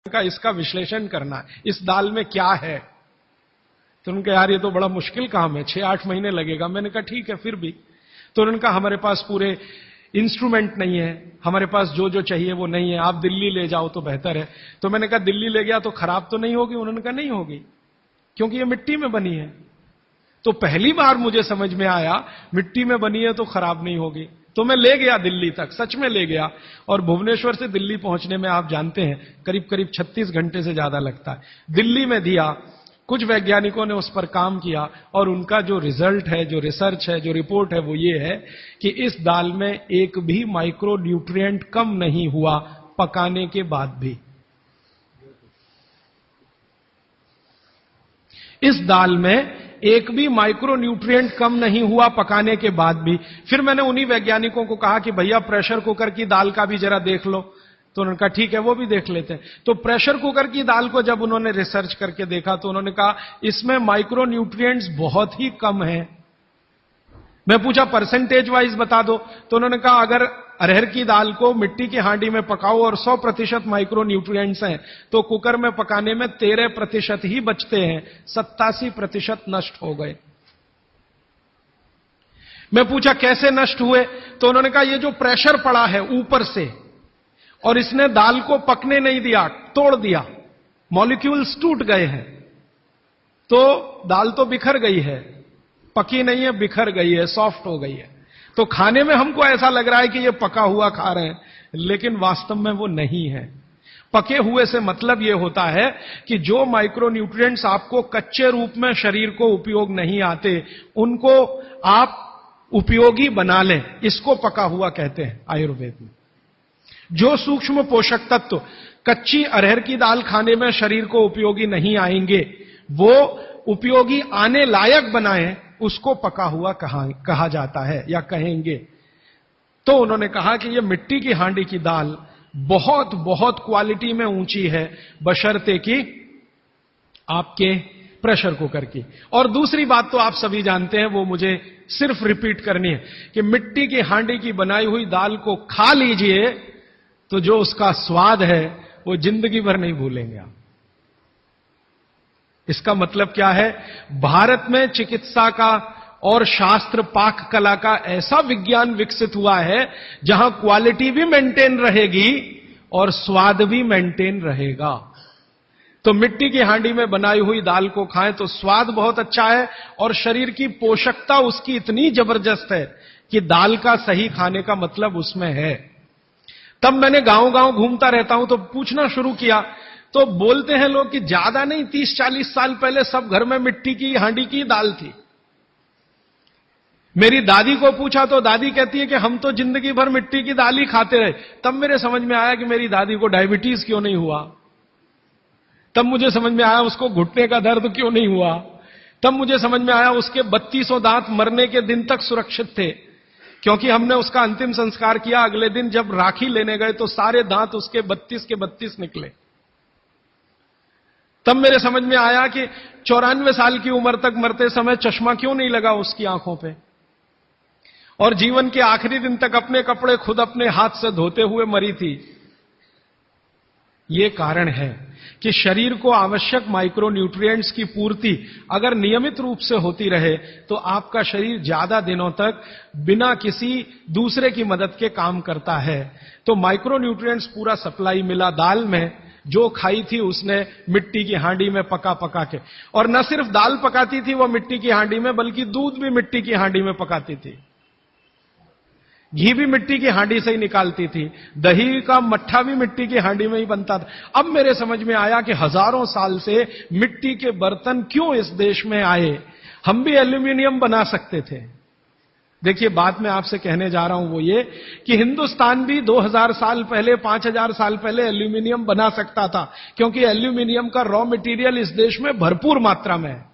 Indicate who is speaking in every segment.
Speaker 1: का इसका विश्लेषण करना है, इस दाल में क्या है। तो उनका यार ये तो बड़ा मुश्किल काम है, 6-8 महीने लगेगा। मैंने कहा ठीक है फिर भी। तो उन्होंने कहा हमारे पास पूरे इंस्ट्रूमेंट नहीं है, हमारे पास जो जो चाहिए वो नहीं है, आप दिल्ली ले जाओ तो बेहतर है। तो मैंने कहा दिल्ली ले गया तो खराब तो नहीं होगी? उन्होंने कहा नहीं होगी, क्योंकि ये मिट्टी में बनी है। तो पहली बार मुझे समझ में आया मिट्टी में बनी है तो खराब नहीं होगी। तो मैं ले गया दिल्ली तक, सच में ले गया। और भुवनेश्वर से दिल्ली पहुंचने में आप जानते हैं करीब करीब 36 घंटे से ज्यादा लगता है। दिल्ली में दिया, कुछ वैज्ञानिकों ने उस पर काम किया और उनका जो रिजल्ट है, जो रिसर्च है, जो रिपोर्ट है वो ये है कि इस दाल में एक भी माइक्रो न्यूट्रिएंट कम नहीं हुआ पकाने के बाद भी। इस दाल में एक भी माइक्रो न्यूट्रिएंट कम नहीं हुआ पकाने के बाद भी। फिर मैंने उन्हीं वैज्ञानिकों को कहा कि भैया प्रेशर कुकर की दाल का भी जरा देख लो। तो उन्होंने कहा ठीक है वो भी देख लेते हैं। तो प्रेशर कुकर की दाल को जब उन्होंने रिसर्च करके देखा तो उन्होंने कहा इसमें माइक्रो न्यूट्रिएंट्स बहुत ही कम है। मैं पूछा परसेंटेज वाइज बता दो। तो उन्होंने कहा अगर अरहर की दाल को मिट्टी की हांडी में पकाओ और 100% माइक्रो न्यूट्रिएंट्स हैं तो कुकर में पकाने में 13% ही बचते हैं, 87% नष्ट हो गए। मैं पूछा कैसे नष्ट हुए? तो उन्होंने कहा ये जो प्रेशर पड़ा है ऊपर से और इसने दाल को पकने नहीं दिया, तोड़ दिया, मॉलिक्यूल्स टूट गए हैं, तो दाल तो बिखर गई है, पकी नहीं है, बिखर गई है, सॉफ्ट हो गई है। तो खाने में हमको ऐसा लग रहा है कि ये पका हुआ खा रहे हैं, लेकिन वास्तव में वो नहीं है। पके हुए से मतलब ये होता है कि जो माइक्रो न्यूट्रिएंट्स आपको कच्चे रूप में शरीर को उपयोग नहीं आते उनको आप उपयोगी बना लें, इसको पका हुआ कहते हैं आयुर्वेद में। जो सूक्ष्म पोषक तत्व कच्ची अरहर की दाल खाने में शरीर को उपयोगी नहीं आएंगे, वो उपयोगी आने लायक बनाएं, उसको पका हुआ कहा जाता है या कहेंगे। तो उन्होंने कहा कि ये मिट्टी की हांडी की दाल बहुत बहुत क्वालिटी में ऊंची है, बशर्ते कि आपके प्रेशर कुकर की। और दूसरी बात तो आप सभी जानते हैं, वो मुझे सिर्फ रिपीट करनी है कि मिट्टी की हांडी की बनाई हुई दाल को खा लीजिए तो जो उसका स्वाद है वो जिंदगी भर नहीं भूलेंगे आप। इसका मतलब क्या है? भारत में चिकित्सा का और शास्त्र पाक कला का ऐसा विज्ञान विकसित हुआ है जहां क्वालिटी भी मेंटेन रहेगी और स्वाद भी मेंटेन रहेगा। तो मिट्टी की हांडी में बनाई हुई दाल को खाएं तो स्वाद बहुत अच्छा है और शरीर की पोषकता उसकी इतनी जबरदस्त है कि दाल का सही खाने का मतलब उसमें है। तब मैंने गांव-गांव घूमता रहता हूं तो पूछना शुरू किया, तो बोलते हैं लोग कि ज्यादा नहीं 30-40 साल पहले सब घर में मिट्टी की हांडी की दाल थी। मेरी दादी को पूछा तो दादी कहती है कि हम तो जिंदगी भर मिट्टी की दाल ही खाते रहे। तब मेरे समझ में आया कि मेरी दादी को डायबिटीज क्यों नहीं हुआ। तब मुझे समझ में आया उसको घुटने का दर्द क्यों नहीं हुआ। तब मुझे समझ में आया उसके 3200 दांत मरने के दिन तक सुरक्षित थे, क्योंकि हमने उसका अंतिम संस्कार किया। अगले दिन जब राखी लेने गए तो सारे दांत उसके 32 के 32 निकले। तब मेरे समझ में आया कि 94 साल की उम्र तक मरते समय चश्मा क्यों नहीं लगा उसकी आंखों पे, और जीवन के आखिरी दिन तक अपने कपड़े खुद अपने हाथ से धोते हुए मरी थी। ये कारण है कि शरीर को आवश्यक माइक्रो न्यूट्रिएंट्स की पूर्ति अगर नियमित रूप से होती रहे तो आपका शरीर ज्यादा दिनों तक बिना किसी दूसरे की मदद के काम करता है। तो माइक्रो न्यूट्रिएंट्स पूरा सप्लाई मिला दाल में। जो खाई थी उसने मिट्टी की हांडी में पका पका के, और न सिर्फ दाल पकाती थी वो मिट्टी की हांडी में, बल्कि दूध भी मिट्टी की हांडी में पकाती थी, घी भी मिट्टी की हांडी से ही निकालती थी, दही का मट्ठा भी मिट्टी की हांडी में ही बनता था। अब मेरे समझ में आया कि हजारों साल से मिट्टी के बर्तन क्यों इस देश में आए। हम भी एल्यूमिनियम बना सकते थे। देखिए बात मैं आपसे कहने जा रहा हूं वो ये कि हिंदुस्तान भी 2000 साल पहले, 5000 साल पहले एल्यूमिनियम बना सकता था, क्योंकि एल्यूमिनियम का रॉ मटेरियल इस देश में भरपूर मात्रा में है।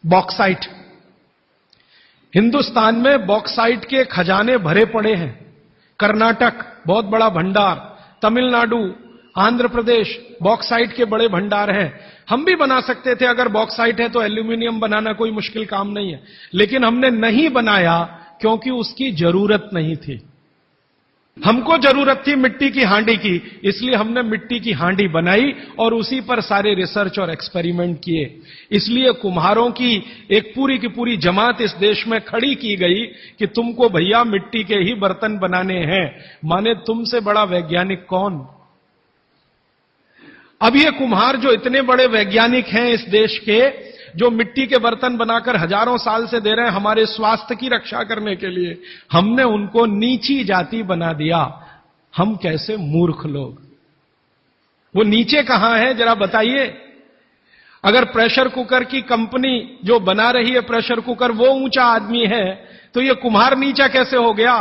Speaker 1: बॉक्साइट, हिंदुस्तान में बॉक्साइट के खजाने भरे पड़े हैं। कर्नाटक बहुत बड़ा भंडार, तमिलनाडु, आंध्र प्रदेश बॉक्साइट के बड़े भंडार हैं। हम भी बना सकते थे, अगर बॉक्साइट है तो एल्यूमिनियम बनाना कोई मुश्किल काम नहीं है, लेकिन हमने नहीं बनाया क्योंकि उसकी जरूरत नहीं थी। हमको जरूरत थी मिट्टी की हांडी की, इसलिए हमने मिट्टी की हांडी बनाई और उसी पर सारे रिसर्च और एक्सपेरिमेंट किए। इसलिए कुम्हारों की एक पूरी की पूरी जमात इस देश में खड़ी की गई कि तुमको भैया मिट्टी के ही बर्तन बनाने हैं। माने तुमसे बड़ा वैज्ञानिक कौन? अब ये कुम्हार जो इतने बड़े वैज्ञानिक हैं इस देश के, जो मिट्टी के बर्तन बनाकर हजारों साल से दे रहे हैं हमारे स्वास्थ्य की रक्षा करने के लिए, हमने उनको नीची जाति बना दिया। हम कैसे मूर्ख लोग! वो नीचे कहां है जरा बताइए। अगर प्रेशर कुकर की कंपनी जो बना रही है प्रेशर कुकर वो ऊंचा आदमी है, तो ये कुम्हार नीचा कैसे हो गया?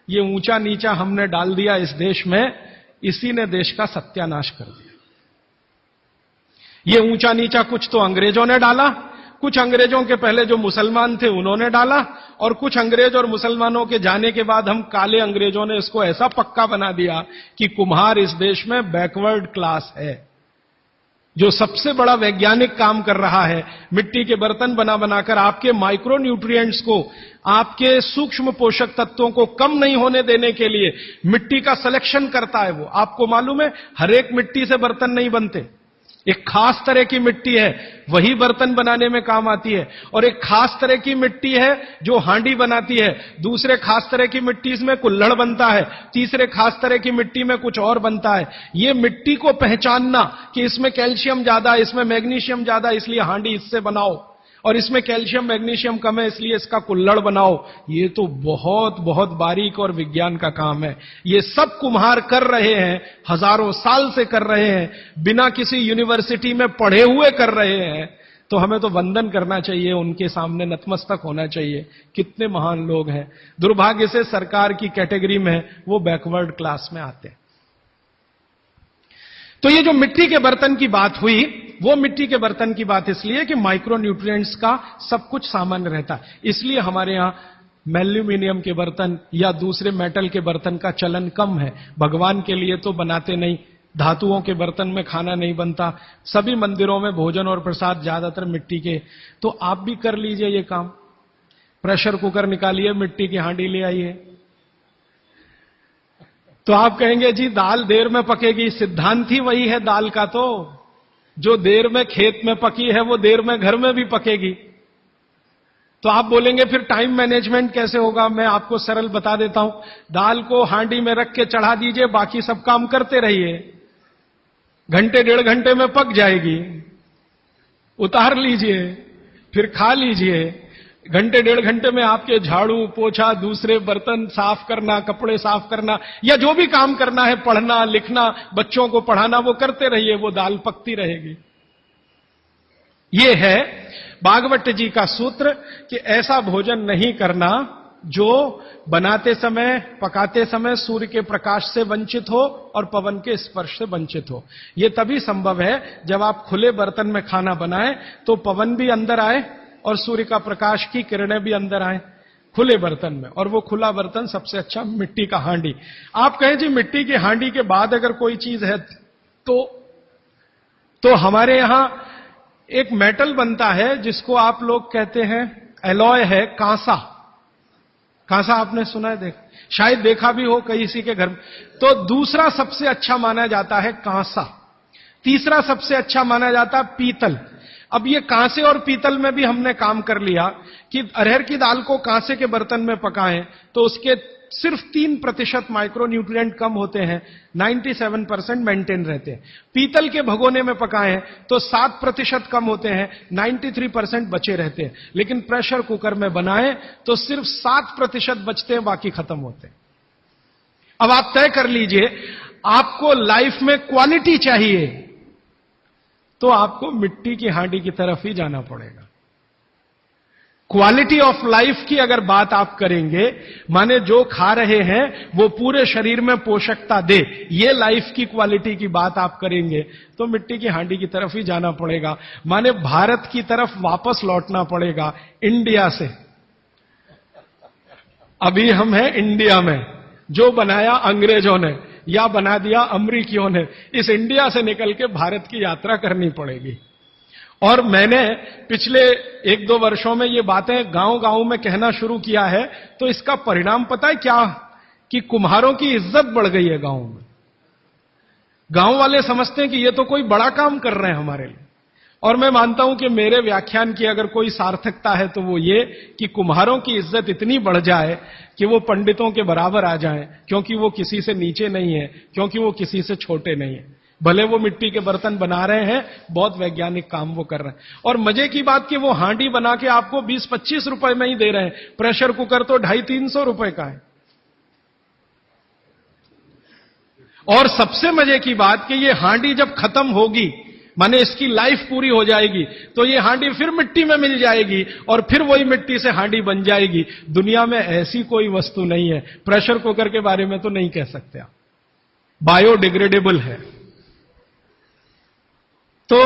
Speaker 1: ये ऊंचा नीचा हमने डाल दिया इस देश में, इसी ने देश का सत्यानाश कर दिया। ये ऊंचा नीचा कुछ तो अंग्रेजों ने डाला, कुछ अंग्रेजों के पहले जो मुसलमान थे उन्होंने डाला, और कुछ अंग्रेज और मुसलमानों के जाने के बाद हम काले अंग्रेजों ने इसको ऐसा पक्का बना दिया कि कुम्हार इस देश में बैकवर्ड क्लास है। जो सबसे बड़ा वैज्ञानिक काम कर रहा है मिट्टी के बर्तन बना बनाकर आपके माइक्रो न्यूट्रिएंट्स को, आपके सूक्ष्म पोषक तत्वों को कम नहीं होने देने के लिए मिट्टी का सिलेक्शन करता है। वो आपको मालूम है हर एक मिट्टी से बर्तन नहीं बनते। एक खास तरह की मिट्टी है वही बर्तन बनाने में काम आती है, और एक खास तरह की मिट्टी है जो हांडी बनाती है, दूसरे खास तरह की मिट्टी इसमें कुल्हड़ बनता है, तीसरे खास तरह की मिट्टी में कुछ और बनता है। ये मिट्टी को पहचानना कि इसमें कैल्शियम ज्यादा, इसमें मैग्नीशियम ज्यादा इसलिए हांडी इससे बनाओ, और इसमें कैल्शियम मैग्नीशियम कम है इसलिए इसका कुल्हड़ बनाओ, ये तो बहुत बहुत बारीक और विज्ञान का काम है। ये सब कुम्हार कर रहे हैं, हजारों साल से कर रहे हैं, बिना किसी यूनिवर्सिटी में पढ़े हुए कर रहे हैं। तो हमें तो वंदन करना चाहिए, उनके सामने नतमस्तक होना चाहिए। कितने महान लोग हैं। दुर्भाग्य से सरकार की कैटेगरी में वो बैकवर्ड क्लास में आते हैं। तो ये जो मिट्टी के बर्तन की बात हुई, वो मिट्टी के बर्तन की बात इसलिए कि माइक्रो न्यूट्रिएंट्स का सब कुछ सामान्य रहता है। इसलिए हमारे यहां एल्यूमिनियम के बर्तन या दूसरे मेटल के बर्तन का चलन कम है। भगवान के लिए तो बनाते नहीं, धातुओं के बर्तन में खाना नहीं बनता, सभी मंदिरों में भोजन और प्रसाद ज्यादातर मिट्टी के। तो आप भी कर लीजिए ये काम, प्रेशर कुकर निकालिए, मिट्टी की हांडी ले आइए। तो आप कहेंगे जी दाल देर में पकेगी, सिद्धांत ही वही है दाल का, तो जो देर में खेत में पकी है वो देर में घर में भी पकेगी। तो आप बोलेंगे फिर टाइम मैनेजमेंट कैसे होगा? मैं आपको सरल बता देता हूं। दाल को हांडी में रख के चढ़ा दीजिए, बाकी सब काम करते रहिए, घंटे डेढ़ घंटे में पक जाएगी। उतार लीजिए, फिर खा लीजिए। घंटे डेढ़ घंटे में आपके झाड़ू पोछा, दूसरे बर्तन साफ करना, कपड़े साफ करना, या जो भी काम करना है, पढ़ना लिखना, बच्चों को पढ़ाना, वो करते रहिए, वो दाल पकती रहेगी। ये है भागवत जी का सूत्र कि ऐसा भोजन नहीं करना जो बनाते समय, पकाते समय सूर्य के प्रकाश से वंचित हो और पवन के स्पर्श से वंचित हो। यह तभी संभव है जब आप खुले बर्तन में खाना बनाएं तो पवन भी अंदर आए और सूर्य का प्रकाश की किरणें भी अंदर आए खुले बर्तन में। और वो खुला बर्तन सबसे अच्छा मिट्टी का हांडी। आप कहें जी मिट्टी की हांडी के बाद अगर कोई चीज है तो हमारे यहां एक मेटल बनता है जिसको आप लोग कहते हैं एलॉय है, कांसा। कांसा आपने सुना है, शायद देखा भी हो किसी के घर में। तो दूसरा सबसे अच्छा माना जाता है कांसा, तीसरा सबसे अच्छा माना जाता है पीतल। अब ये कांसे और पीतल में भी हमने काम कर लिया कि अरहर की दाल को कांसे के बर्तन में पकाएं तो उसके सिर्फ 3% माइक्रो न्यूट्रिएंट कम होते हैं, 97% मेंटेन रहते हैं। पीतल के भगोने में पकाएं तो 7% कम होते हैं, 93% बचे रहते हैं। लेकिन प्रेशर कुकर में बनाएं तो सिर्फ 7% बचते हैं, बाकी खत्म होते हैं। अब आप तय कर लीजिए, आपको लाइफ में क्वालिटी चाहिए तो आपको मिट्टी की हांडी की तरफ ही जाना पड़ेगा। क्वालिटी ऑफ लाइफ की अगर बात आप करेंगे, माने जो खा रहे हैं वो पूरे शरीर में पोषकता दे, ये लाइफ की क्वालिटी की बात आप करेंगे तो मिट्टी की हांडी की तरफ ही जाना पड़ेगा। माने भारत की तरफ वापस लौटना पड़ेगा इंडिया से। अभी हम हैं इंडिया में, जो बनाया अंग्रेजों ने या बना दिया अमरीकियों ने। इस इंडिया से निकल के भारत की यात्रा करनी पड़ेगी। और मैंने पिछले 1-2 वर्षों में ये बातें गांव-गांव में कहना शुरू किया है, तो इसका परिणाम पता है क्या? कि कुम्हारों की इज्जत बढ़ गई है गांव में। गांव वाले समझते हैं कि ये तो कोई बड़ा काम कर रहे हैं हमारे लिए। और मैं मानता हूं कि मेरे व्याख्यान की अगर कोई सार्थकता है तो वो ये कि कुम्हारों की इज्जत इतनी बढ़ जाए कि वो पंडितों के बराबर आ जाएं, क्योंकि वो किसी से नीचे नहीं है, क्योंकि वो किसी से छोटे नहीं है। भले वो मिट्टी के बर्तन बना रहे हैं, बहुत वैज्ञानिक काम वो कर रहे हैं। और मजे की बात कि वो हांडी बना के आपको 20-25 रुपए में ही दे रहे हैं, प्रेशर कुकर तो 250-300 रुपए का है। और सबसे मजे की बात कि ये हांडी जब खत्म होगी, माने इसकी लाइफ पूरी हो जाएगी, तो ये हांडी फिर मिट्टी में मिल जाएगी और फिर वही मिट्टी से हांडी बन जाएगी। दुनिया में ऐसी कोई वस्तु नहीं है। प्रेशर कुकर के बारे में तो नहीं कह सकते आप, बायोडिग्रेडेबल है। तो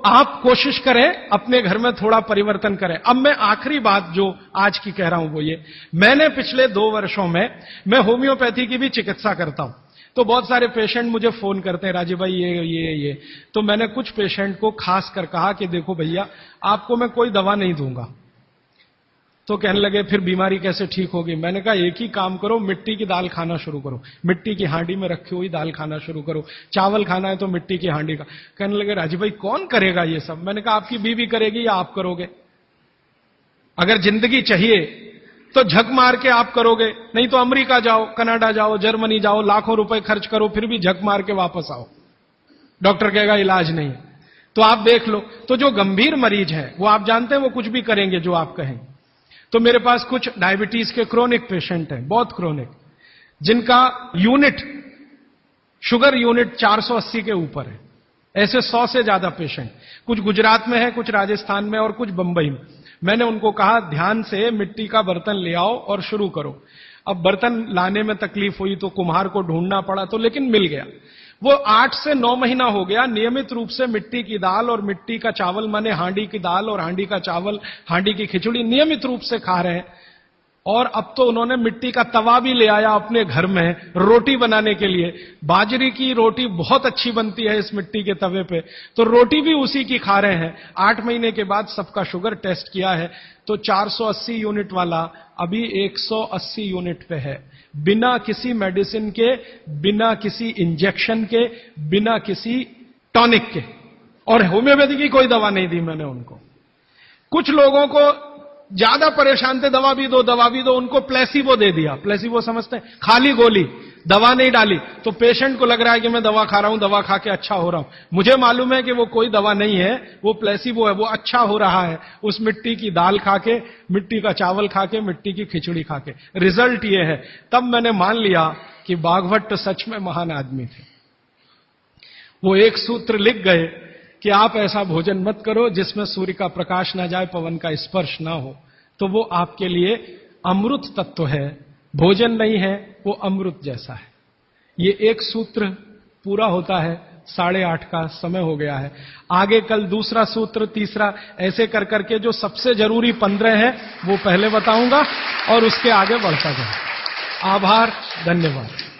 Speaker 1: आप कोशिश करें अपने घर में थोड़ा परिवर्तन करें। अब मैं आखिरी बात जो आज की कह रहा हूं वो ये, मैंने पिछले 2 वर्षों में मैं होम्योपैथी की भी चिकित्सा करता हूं। तो बहुत सारे पेशेंट मुझे फोन करते हैं, राजीव भाई ये। तो मैंने कुछ पेशेंट को खास कर कहा कि देखो भैया, आपको मैं कोई दवा नहीं दूंगा। तो कहने लगे फिर बीमारी कैसे ठीक होगी? मैंने कहा एक ही काम करो, मिट्टी की दाल खाना शुरू करो, मिट्टी की हांडी में रखी हुई दाल खाना शुरू करो। चावल खाना है तो मिट्टी की हांडी का। कहने लगे राजीव भाई कौन करेगा ये सब? मैंने कहा आपकी बीवी करेगी या आप करोगे? अगर जिंदगी चाहिए तो झक मार के आप करोगे, नहीं तो अमेरिका जाओ, कनाडा जाओ, जर्मनी जाओ, लाखों रुपए खर्च करो, फिर भी झक मार के वापस आओ, डॉक्टर कहेगा इलाज नहीं। तो आप देख लो, तो जो गंभीर मरीज है वो आप जानते हैं वो कुछ भी करेंगे जो आप कहें। तो मेरे पास कुछ डायबिटीज के क्रोनिक पेशेंट हैं, बहुत क्रोनिक, जिनका यूनिट, शुगर यूनिट 480 के ऊपर है। ऐसे 100 से ज्यादा पेशेंट, कुछ गुजरात में है, कुछ राजस्थान में और कुछ बंबई में। मैंने उनको कहा ध्यान से मिट्टी का बर्तन ले आओ और शुरू करो। अब बर्तन लाने में तकलीफ हुई तो कुम्हार को ढूंढना पड़ा, तो लेकिन मिल गया। वो 8 से 9 महीना हो गया नियमित रूप से मिट्टी की दाल और मिट्टी का चावल, माने हांडी की दाल और हांडी का चावल, हांडी की खिचड़ी नियमित रूप से खा रहे हैं। और अब तो उन्होंने मिट्टी का तवा भी ले आया अपने घर में रोटी बनाने के लिए। बाजरे की रोटी बहुत अच्छी बनती है इस मिट्टी के तवे पे, तो रोटी भी उसी की खा रहे हैं। 8 महीने के बाद सबका शुगर टेस्ट किया है तो 480 यूनिट वाला अभी 180 यूनिट पे है, बिना किसी मेडिसिन के, बिना किसी इंजेक्शन के, बिना किसी टॉनिक के। और होम्योपैथी की कोई दवा नहीं दी मैंने उनको। कुछ लोगों को ज्यादा परेशान थे, दवा भी दो, उनको प्लेसिबो दे दिया। प्लेसिबो समझते हैं? खाली गोली, दवा नहीं डाली। तो पेशेंट को लग रहा है कि मैं दवा खा रहा हूं, दवा खा के अच्छा हो रहा हूं। मुझे मालूम है कि वो कोई दवा नहीं है, वो प्लेसिबो है, वो अच्छा हो रहा है उस मिट्टी की दाल खा के, मिट्टी का चावल खा के, मिट्टी की खिचड़ी खा के। रिजल्ट ये है। तब मैंने मान लिया कि बाघभट्ट सच में महान आदमी थे। वो एक सूत्र लिख गए कि आप ऐसा भोजन मत करो जिसमें सूर्य का प्रकाश ना जाए, पवन का स्पर्श ना हो। तो वो आपके लिए अमृत तत्व है, भोजन नहीं है, वो अमृत जैसा है। ये एक सूत्र पूरा होता है। 8:30 का समय हो गया है। आगे कल दूसरा सूत्र, तीसरा, ऐसे कर करके जो सबसे जरूरी 15 है वो पहले बताऊंगा और उसके आगे बढ़ता जाऊंगा। आभार, धन्यवाद।